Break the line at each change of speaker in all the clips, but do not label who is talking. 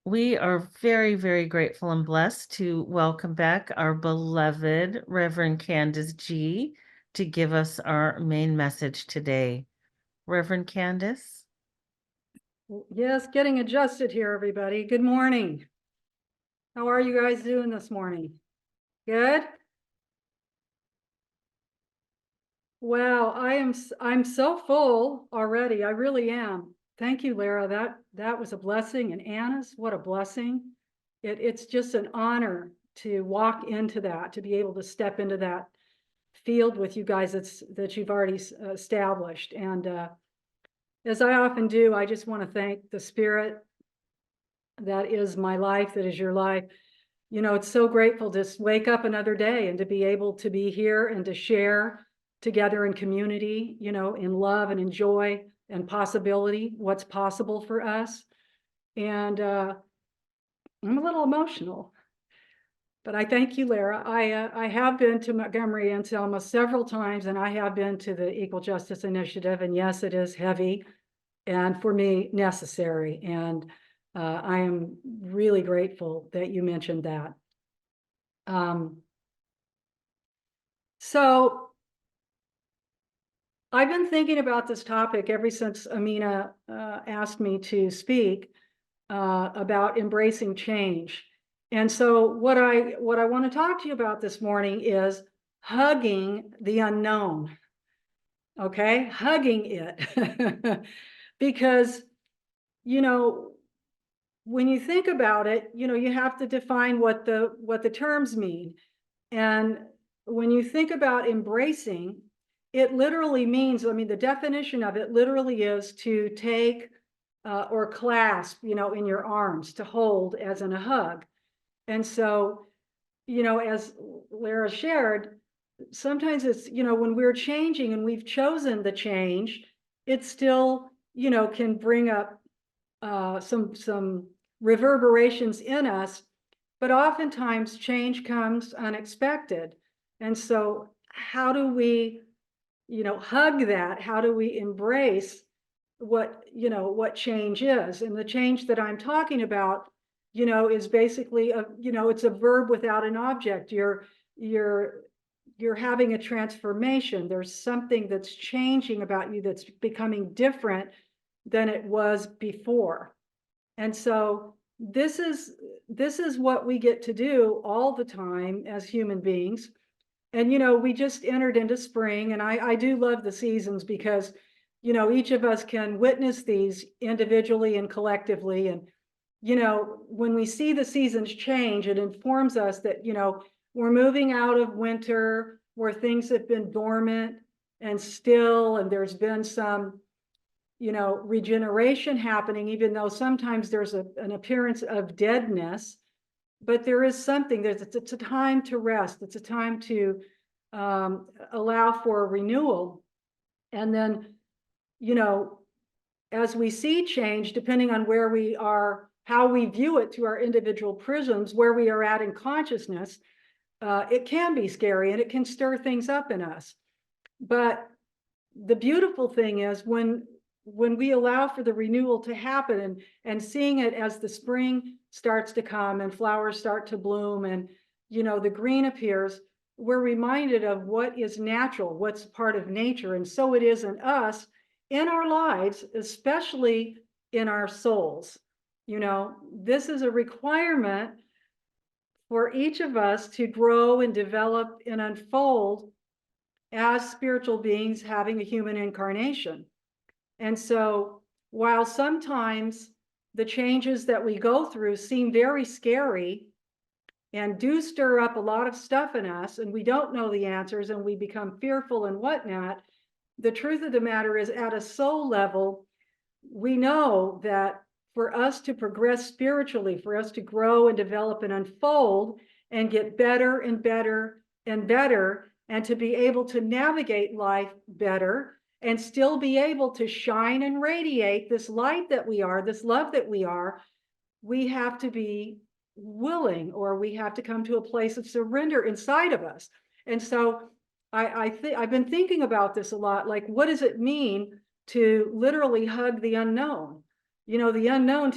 We are very, very grateful and blessed to welcome back our beloved Reverend Candice Gee to give us our main message today. Reverend Candice?
Yes, getting adjusted here, everybody. Good morning. How are you guys doing this morning? Good? Wow, I'm so full already. I really am. Thank you, Lara. That was a blessing. And Anna's, what a blessing. It's just an honor to walk into that, to be able to step into that field with you guys that you've already established. And as I often do, I just want to thank the Spirit that is my life, that is your life. You know, it's so grateful to wake up another day and to be able to be here and to share together in community, you know, in love and in joy and possibility, what's possible for us. And I'm a little emotional, but I thank you, Lara. I have been to Montgomery and Selma several times, and I have been to the Equal Justice Initiative. And yes, it is heavy and for me necessary. And I am really grateful that you mentioned that. So I've been thinking about this topic ever since Amina asked me to speak about embracing change. And so what I want to talk to you about this morning is hugging the unknown. Okay, hugging it. Because, you know, when you think about it, you know, you have to define what the terms mean. And when you think about embracing, it literally means, I mean, the definition of it literally is to take or clasp, you know, in your arms, to hold as in a hug. And so, you know, as Lara shared, sometimes it's, you know, when we're changing and we've chosen the change, it still, you know, can bring up some reverberations in us, but oftentimes change comes unexpected. And so how do we, you know, hug that? How do we embrace what, you know, what change is? And the change that I'm talking about, you know, is basically you know, it's a verb without an object. You're having a transformation. There's something that's changing about you that's becoming different than it was before. And so this is what we get to do all the time as human beings. And, you know, we just entered into spring, and I do love the seasons because, you know, each of us can witness these individually and collectively. And, you know, when we see the seasons change, it informs us that, you know, we're moving out of winter where things have been dormant and still, and there's been some, you know, regeneration happening, even though sometimes there's an appearance of deadness, but there is something, it's a time to rest. It's a time to allow for renewal. And then, you know, as we see change, depending on where we are, how we view it through our individual prisms, where we are at in consciousness, it can be scary and it can stir things up in us. But the beautiful thing is when we allow for the renewal to happen and seeing it as the spring starts to come and flowers start to bloom and, you know, the green appears, we're reminded of what is natural, what's part of nature. And so it is in us, in our lives, especially in our souls. You know, this is a requirement for each of us to grow and develop and unfold as spiritual beings having a human incarnation. And so while sometimes the changes that we go through seem very scary and do stir up a lot of stuff in us, and we don't know the answers and we become fearful and whatnot, the truth of the matter is at a soul level, we know that for us to progress spiritually, for us to grow and develop and unfold and get better and better and better, and to be able to navigate life better and still be able to shine and radiate this light that we are, this love that we are, we have to be willing, or we have to come to a place of surrender inside of us. And so I've been thinking about this a lot, like, what does it mean to literally hug the unknown? the unknown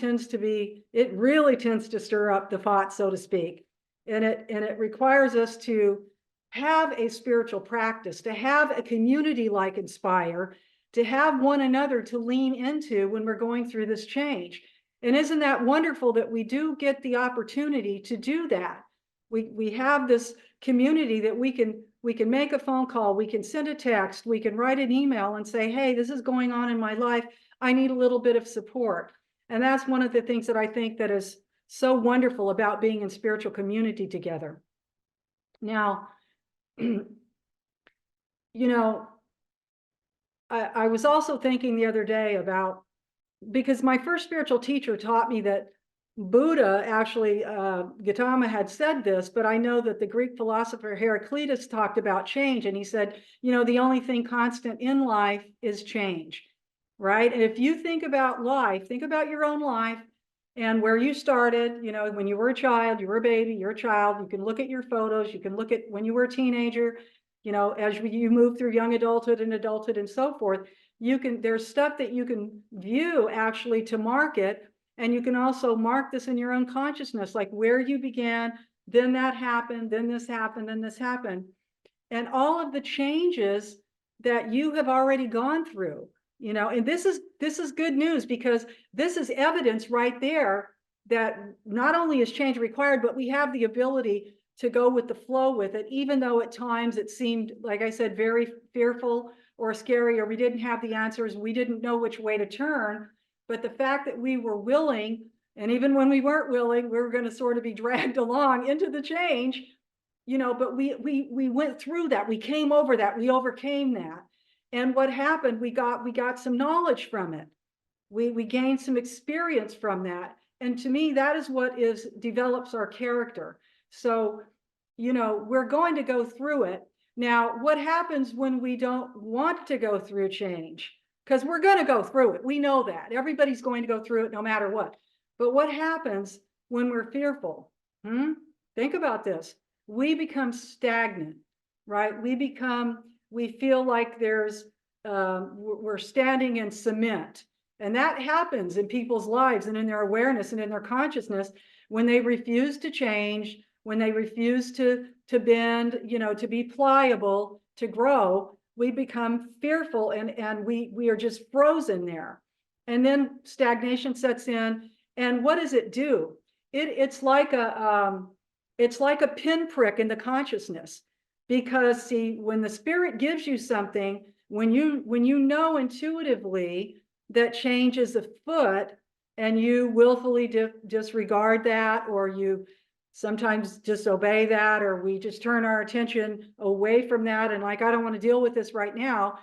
it really tends to stir up the pot, so to speak. And it requires us to have a spiritual practice, to have a community like Inspire, to have one another to lean into when we're going through this change. And isn't that wonderful that we do get the opportunity to do that? We have this community that we can make a phone call, we can send a text, we can write an email and say, hey, this is going on in my life. I need a little bit of support. And that's one of the things that I think that is so wonderful about being in spiritual community together. Now, I was also thinking the other day about, because my first spiritual teacher taught me that Buddha, actually, Gautama had said this, but I know that the Greek philosopher Heraclitus talked about change. And he said, the only thing constant in life is change, right? And if you think about life, think about your own life and where you started, when you were a child, you were a baby, you're a child, you can look at your photos, you can look at when you were a teenager, as you move through young adulthood and so forth, there's stuff that you can view actually to mark it. And you can also mark this in your own consciousness, like where you began, then that happened, then this happened, then this happened. And all of the changes that you have already gone through, and this is good news, because this is evidence right there that not only is change required, but we have the ability to go with the flow with it, even though at times it seemed, like I said, very fearful or scary, or we didn't have the answers, we didn't know which way to turn. But the fact that we were willing, and even when we weren't willing, we were going to sort of be dragged along into the change, but we went through that, we came over that, we overcame that. And what happened, we got some knowledge from it. We gained some experience from that. And to me, that is what develops our character. So, we're going to go through it. Now, what happens when we don't want to go through change? Because we're going to go through it. We know that. Everybody's going to go through it no matter what. But what happens when we're fearful? Think about this. We become stagnant, right? We feel like we're standing in cement. And that happens in people's lives and in their awareness and in their consciousness when they refuse to change, when they refuse to bend, to be pliable, to grow. We become fearful and we are just frozen there. And then stagnation sets in. And what does it do? It's like a pinprick in the consciousness, because see, when the spirit gives you something, when you know intuitively that change is afoot and you willfully disregard that, or you sometimes disobey that, or we just turn our attention away from that and like, I don't want to deal with this right now,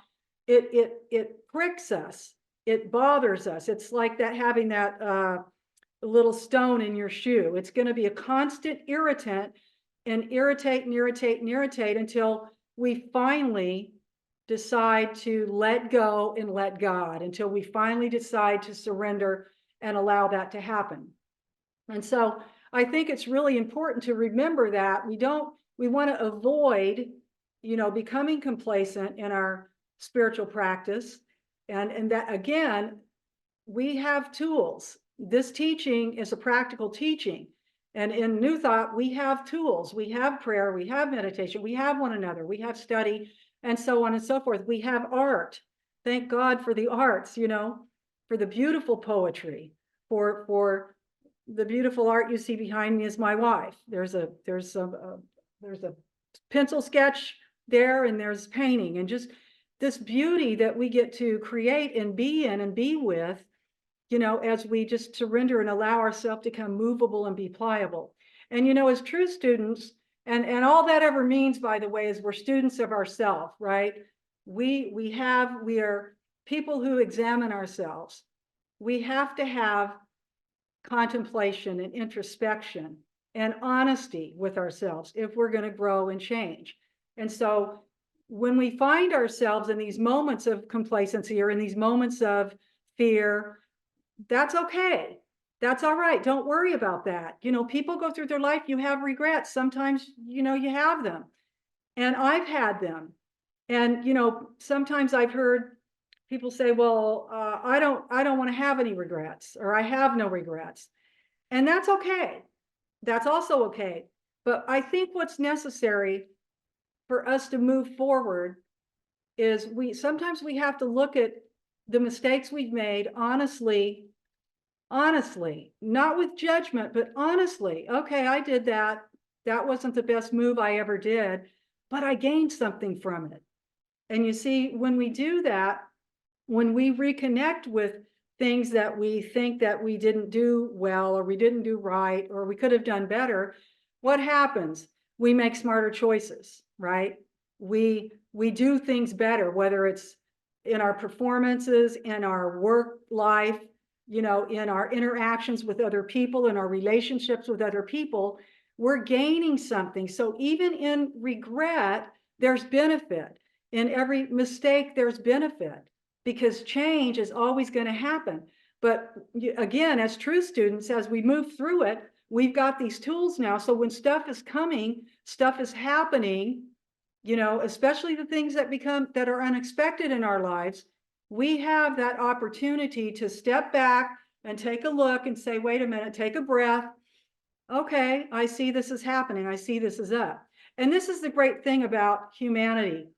it pricks us, it bothers us. It's like that, having that little stone in your shoe. It's going to be a constant irritant, and irritate and irritate and irritate until we finally decide to let go and let God, until we finally decide to surrender and allow that to happen. And so I think it's really important to remember that we want to avoid, becoming complacent in our spiritual practice. And that, again, we have tools. This teaching is a practical teaching. And in New Thought, we have tools. We have prayer, we have meditation, we have one another, we have study, and so on and so forth. We have art. Thank God for the arts, for the beautiful poetry, for the beautiful art you see behind me is my wife. There's a pencil sketch there, and there's painting, and just this beauty that we get to create and be in and be with, as we just surrender and allow ourselves to become movable and be pliable. And, as true students, and all that ever means, by the way, is we're students of ourselves, right? We are people who examine ourselves. We have to have contemplation and introspection and honesty with ourselves if we're going to grow and change. And so when we find ourselves in these moments of complacency or in these moments of fear, that's okay. That's all right. Don't worry about that. People go through their life, you have regrets. Sometimes, you have them. And I've had them. And, sometimes I've heard people say, well, I don't want to have any regrets, or I have no regrets. And that's okay. That's also okay. But I think what's necessary for us to move forward is sometimes we have to look at the mistakes we've made honestly, not with judgment, but honestly. Okay, I did that. That wasn't the best move I ever did, but I gained something from it. And you see, when we do that, when we reconnect with things that we think that we didn't do well, or we didn't do right, or we could have done better, what happens? We make smarter choices, right? We do things better, whether it's in our performances, in our work life, in our interactions with other people, in our relationships with other people. We're gaining something. So even in regret, there's benefit. In every mistake, there's benefit, because change is always going to happen. But again, as truth students, as we move through it, we've got these tools now. So when stuff is coming, stuff is happening, especially the things that are unexpected in our lives, we have that opportunity to step back and take a look and say, wait a minute, take a breath. Okay, I see this is happening. I see this is up. And this is the great thing about humanity.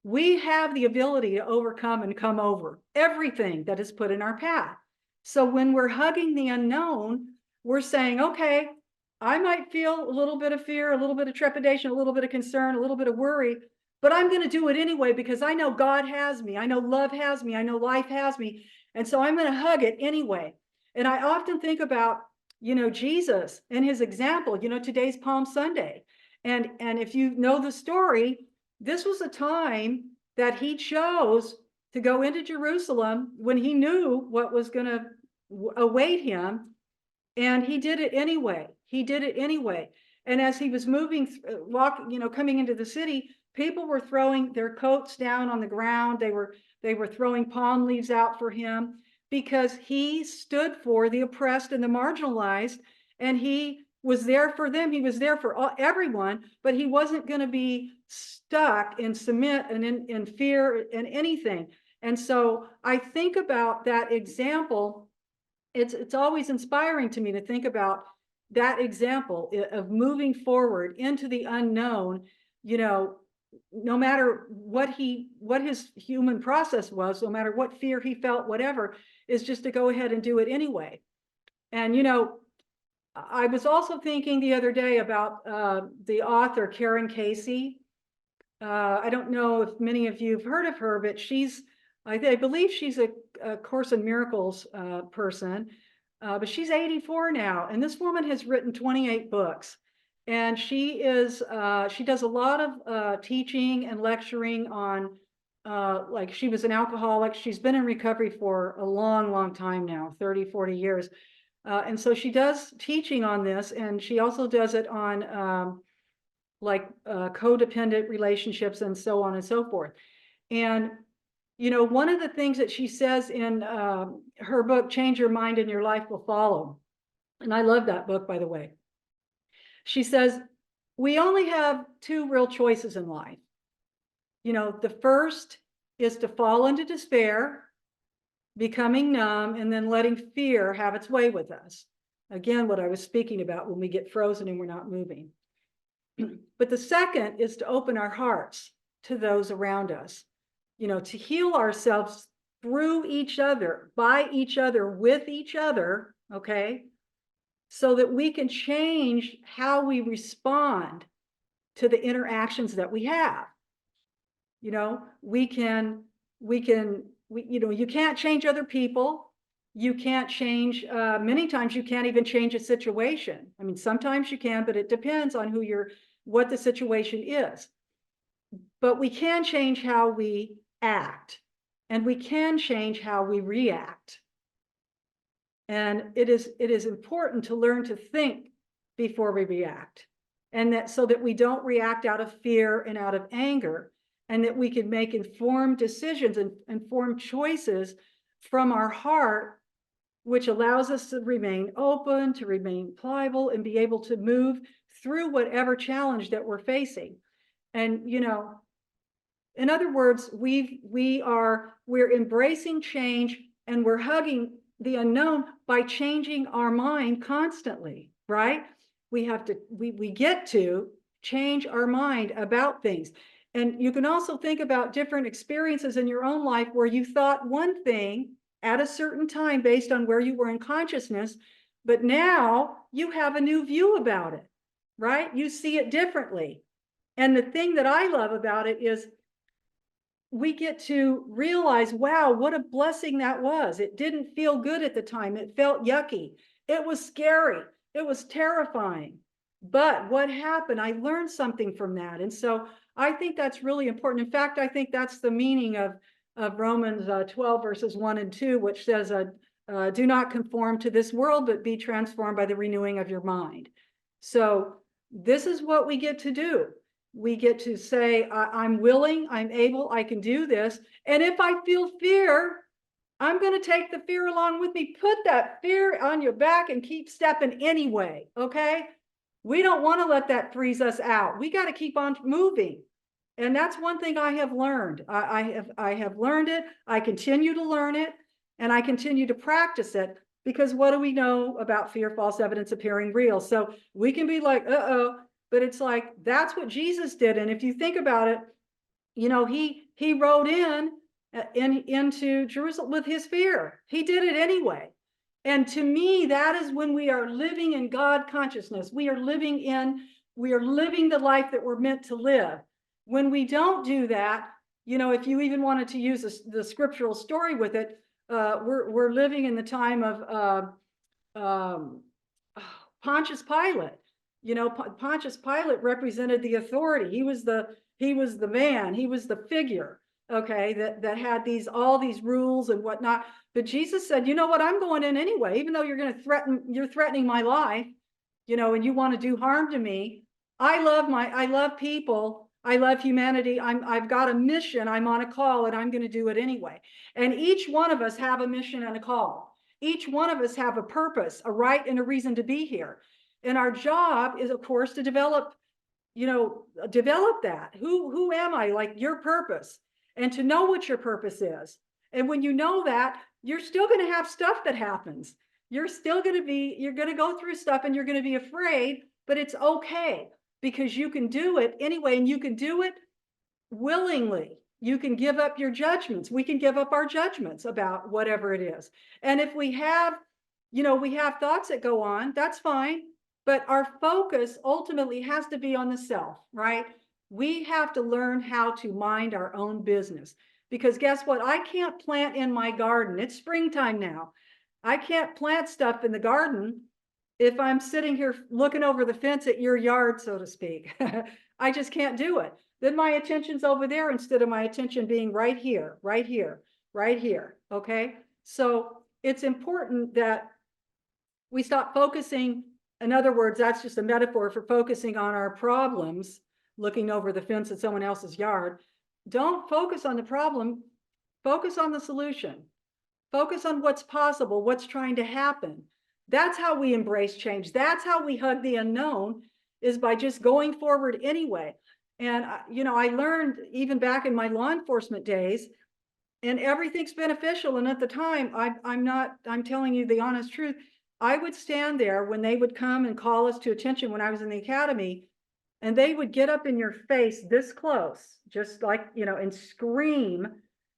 We have the ability to overcome and come over everything that is put in our path. So when we're hugging the unknown, we're saying, okay, I might feel a little bit of fear, a little bit of trepidation, a little bit of concern, a little bit of worry, but I'm going to do it anyway, because I know God has me. I know love has me. I know life has me. And so I'm going to hug it anyway. And I often think about, Jesus and his example. Today's Palm Sunday. And if you know the story, this was a time that he chose to go into Jerusalem when he knew what was going to await him. And he did it anyway. He did it anyway. And as he was coming into the city, people were throwing their coats down on the ground. They were throwing palm leaves out for him, because he stood for the oppressed and the marginalized, and he was there for them. He was there for everyone, but he wasn't going to be stuck in cement and in fear and anything. And so I think about that example. It's always inspiring to me to think about that example of moving forward into the unknown, no matter what his human process was, no matter what fear he felt, whatever, is just to go ahead and do it anyway. And, I was also thinking the other day about the author, Karen Casey. I don't know if many of you have heard of her, but I believe she's a Course in Miracles person, but she's 84 now. And this woman has written 28 books. And she does a lot of teaching and lecturing on, like, she was an alcoholic. She's been in recovery for a long, long time now, 30, 40 years. And so she does teaching on this, and she also does it on codependent relationships and so on and so forth. And, one of the things that she says in her book, Change Your Mind and Your Life Will Follow. And I love that book, by the way. She says, we only have two real choices in life. The first is to fall into despair, becoming numb, and then letting fear have its way with us. Again, what I was speaking about when we get frozen and we're not moving. But the second is to open our hearts to those around us, to heal ourselves through each other, by each other, with each other, okay? So that we can change how we respond to the interactions that we have. You can't change other people. You can't change, many times you can't even change a situation. I mean, sometimes you can, but it depends on what the situation is. But we can change how we act, and we can change how we react. And it is important to learn to think before we react, and so that we don't react out of fear and out of anger, and that we can make informed decisions and informed choices from our heart, which allows us to remain open, to remain pliable, and be able to move through whatever challenge that we're facing. And, In other words, we're embracing change, and we're hugging the unknown by changing our mind constantly, right? We get to change our mind about things. And you can also think about different experiences in your own life where you thought one thing at a certain time based on where you were in consciousness, but now you have a new view about it, right? You see it differently. And the thing that I love about it is we get to realize, wow, what a blessing that was. It didn't feel good at the time. It felt yucky. It was scary. It was terrifying. But what happened? I learned something from that. And so I think that's really important. In fact, I think that's the meaning of Romans 12, verses 1 and 2, which says, do not conform to this world, but be transformed by the renewing of your mind. So this is what we get to do. We get to say, I'm willing, I'm able, I can do this. And if I feel fear, I'm going to take the fear along with me. Put that fear on your back and keep stepping anyway. Okay. We don't want to let that freeze us out. We got to keep on moving. And that's one thing I have learned. I have learned it. I continue to learn it, and I continue to practice it, because what do we know about fear, false evidence appearing real? So we can be like, uh-oh, but it's like, that's what Jesus did. And if you think about it, he rode into Jerusalem with his fear. He did it anyway. And to me, that is when we are living in God consciousness. We are living the life that we're meant to live. When we don't do that, if you even wanted to use the scriptural story with it, we're living in the time of Pontius Pilate. Pontius Pilate represented the authority. He was the man. He was the figure. Okay, that had all these rules and whatnot. But Jesus said, you know what? I'm going in anyway, even though you're threatening my life, and you want to do harm to me. I love people. I love humanity. I've got a mission. I'm on a call, and I'm going to do it anyway. And each one of us have a mission and a call. Each one of us have a purpose, a right, and a reason to be here. And our job is, of course, to develop that. Who am I? Like, your purpose, and to know what your purpose is. And when you know that, you're still going to have stuff that happens. You're going to go through stuff, and you're going to be afraid, but it's okay, because you can do it anyway, and you can do it willingly. You can give up your judgments. We can give up our judgments about whatever it is. And if we have thoughts that go on, that's fine. But our focus ultimately has to be on the self, right? We have to learn how to mind our own business, because guess what? I can't plant in my garden. It's springtime now. I can't plant stuff in the garden if I'm sitting here looking over the fence at your yard, so to speak. I just can't do it. Then my attention's over there instead of my attention being right here, right here, right here. Okay. So it's important that we stop focusing. In other words, that's just a metaphor for focusing on our problems, looking over the fence at someone else's yard. Don't focus on the problem. Focus on the solution. Focus on what's possible, what's trying to happen. That's how we embrace change. That's how we hug the unknown, is by just going forward anyway. And, I learned even back in my law enforcement days, and everything's beneficial. And at the time, I'm telling you the honest truth. I would stand there when they would come and call us to attention when I was in the academy, and they would get up in your face this close, just like, and scream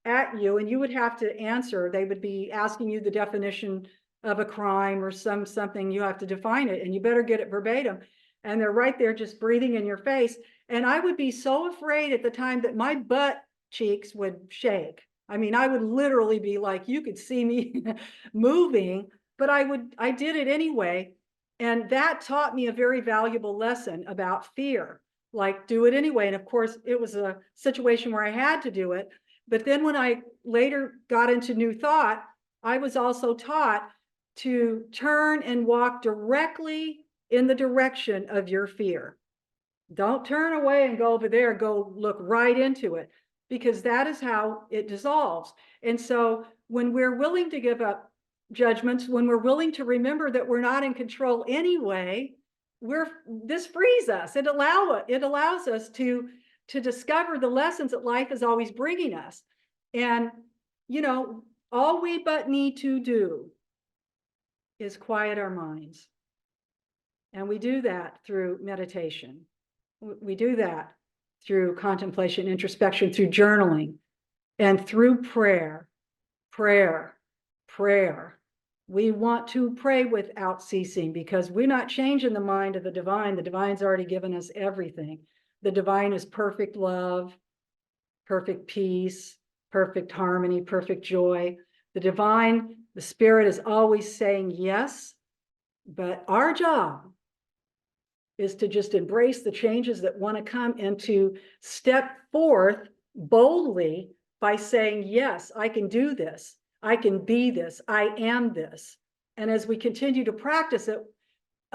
at you, and you would have to answer. They would be asking you the definition of a crime or something. You have to define it, and you better get it verbatim. And they're right there just breathing in your face. And I would be so afraid at the time that my butt cheeks would shake. I mean, I would literally be like, you could see me moving, but I did it anyway. And that taught me a very valuable lesson about fear, like, do it anyway. And of course, it was a situation where I had to do it. But then when I later got into New Thought, I was also taught to turn and walk directly in the direction of your fear. Don't turn away and go over there, go look right into it, because that is how it dissolves. And so when we're willing to give up judgments, when we're willing to remember that we're not in control anyway, this frees us. It allows us to to discover the lessons that life is always bringing us. And, all we but need to do is quiet our minds. And we do that through meditation. We do that through contemplation, introspection, through journaling, and through prayer. We want to pray without ceasing, because we're not changing the mind of the divine. The divine's already given us everything. The divine is perfect love, perfect peace, perfect harmony, perfect joy. The divine, the spirit, is always saying yes, but our job is to just embrace the changes that want to come and to step forth boldly by saying, yes, I can do this. I can be this. I am this. And as we continue to practice it,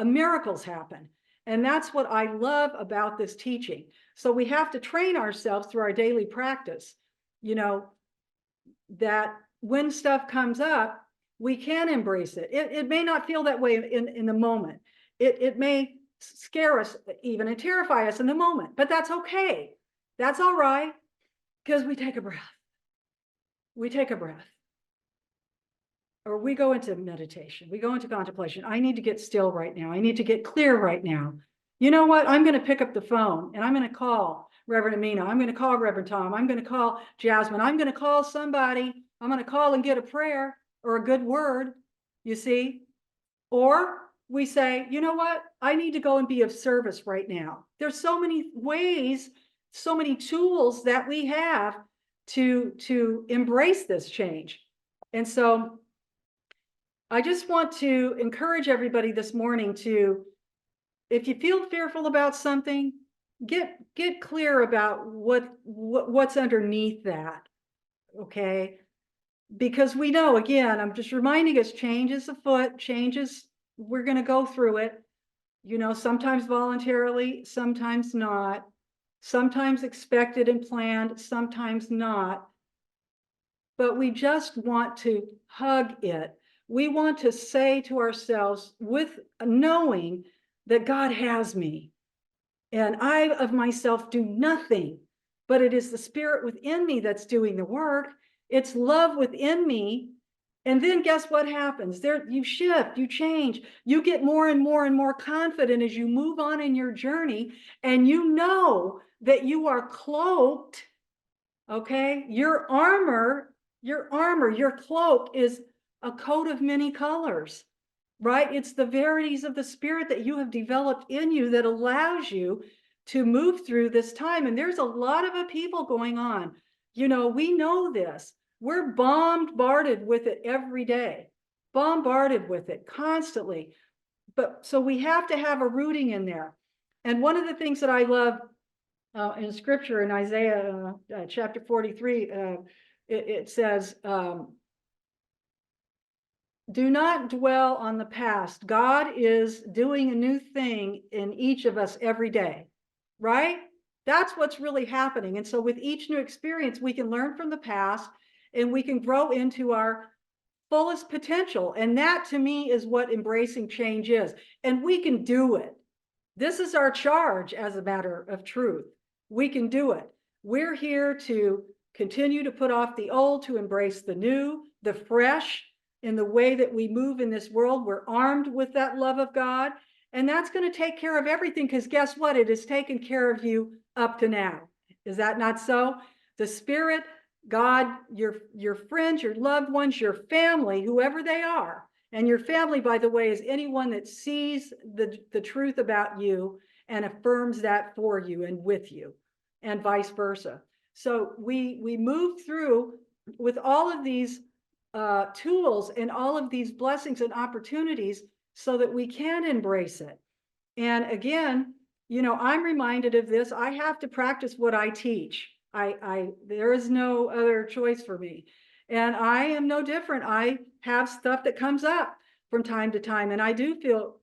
miracles happen. And that's what I love about this teaching. So we have to train ourselves through our daily practice, that when stuff comes up, we can embrace it. It may not feel that way in the moment. It may scare us even and terrify us in the moment, but that's okay. That's all right, because we take a breath. We take a breath. Or we go into meditation. We go into contemplation. I need to get still right now. I need to get clear right now. You know what? I'm going to pick up the phone and I'm going to call Reverend Amina. I'm going to call Reverend Tom. I'm going to call Jasmine. I'm going to call somebody. I'm going to call and get a prayer or a good word, you see? Or we say, you know what? I need to go and be of service right now. There's so many ways, so many tools that we have to embrace this change. And so I just want to encourage everybody this morning to, if you feel fearful about something, get clear about what's underneath that, okay? Because we know, again, I'm just reminding us, change is afoot, we're going to go through it, sometimes voluntarily, sometimes not, sometimes expected and planned, sometimes not. But we just want to hug it. We want to say to ourselves, with knowing that God has me, and I of myself do nothing, but it is the spirit within me that's doing the work. It's love within me. And then guess what happens? There, you shift, you change, you get more and more and more confident as you move on in your journey, and you know that you are cloaked, okay? Your armor, your cloak is a coat of many colors, right? It's the verities of the spirit that you have developed in you that allows you to move through this time. And there's a lot of upheaval going on. We know this. We're bombarded with it every day, bombarded with it constantly. But so we have to have a rooting in there. And one of the things that I love in scripture, in Isaiah chapter 43, it says, do not dwell on the past. God is doing a new thing in each of us every day, right? That's what's really happening. And so with each new experience, we can learn from the past and we can grow into our fullest potential. And that, to me, is what embracing change is. And we can do it. This is our charge, as a matter of truth. We can do it. We're here to continue to put off the old, to embrace the new, the fresh. In the way that we move in this world, we're armed with that love of God. And that's going to take care of everything, because guess what? It has taken care of you up to now. Is that not so? The Spirit, God, your friends, your loved ones, your family, whoever they are. And your family, by the way, is anyone that sees the truth about you and affirms that for you and with you, and vice versa. So we move through with all of these tools and all of these blessings and opportunities so that we can embrace it. And again, I'm reminded of this. I have to practice what I teach. There is no other choice for me. And I am no different. I have stuff that comes up from time to time, and I do feel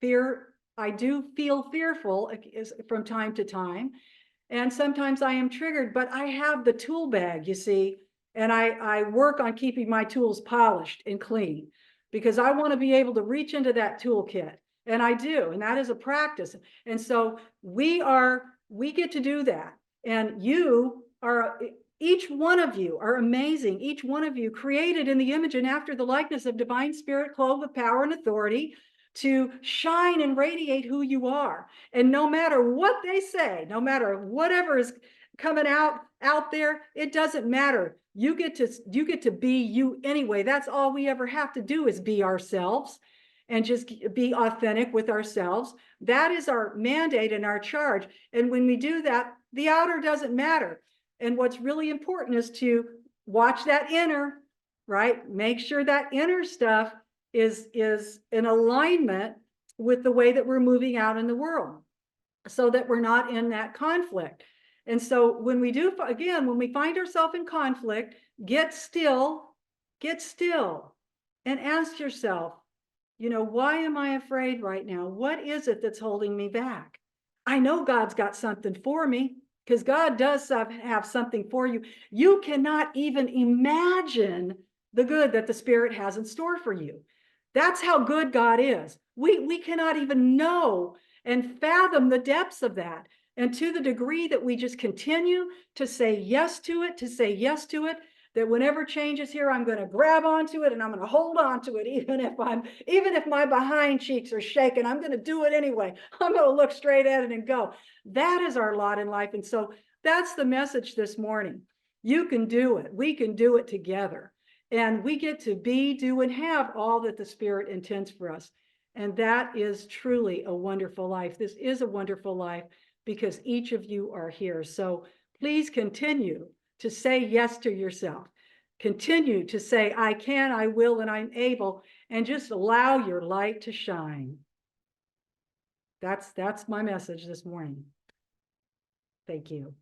fear. I do feel fearful from time to time. And sometimes I am triggered, but I have the tool bag, you see, and I work on keeping my tools polished and clean, because I want to be able to reach into that toolkit. And I do, and that is a practice. And so we are We get to do that. And you are, each one of you are amazing. Each one of you created in the image and after the likeness of divine spirit, clothed with power and authority to shine and radiate who you are. And no matter what they say, no matter whatever is coming out there, it doesn't matter. You get to be you anyway. That's all we ever have to do is be ourselves and just be authentic with ourselves. That is our mandate and our charge. And when we do that, the outer doesn't matter. And what's really important is to watch that inner, right? Make sure that inner stuff is in alignment with the way that we're moving out in the world so that we're not in that conflict. And so when we do, again, when we find ourselves in conflict, get still and ask yourself, you know, why am I afraid right now? What is it that's holding me back? I know God's got something for me because God does have something for you. You cannot even imagine the good that the Spirit has in store for you. That's how good God is. We cannot even know and fathom the depths of that. And to the degree that we just continue to say yes to it, that whenever change is here, I'm going to grab onto it and I'm going to hold on to it, even if my behind cheeks are shaking, I'm going to do it anyway. I'm going to look straight at it and go. That is our lot in life. And so that's the message this morning. You can do it. We can do it together. And we get to be, do, and have all that the Spirit intends for us. And that is truly a wonderful life. This is a wonderful life because each of you are here. So please continue to say yes to yourself. Continue to say, I can, I will, and I'm able, and just allow your light to shine. That's my message this morning. Thank you.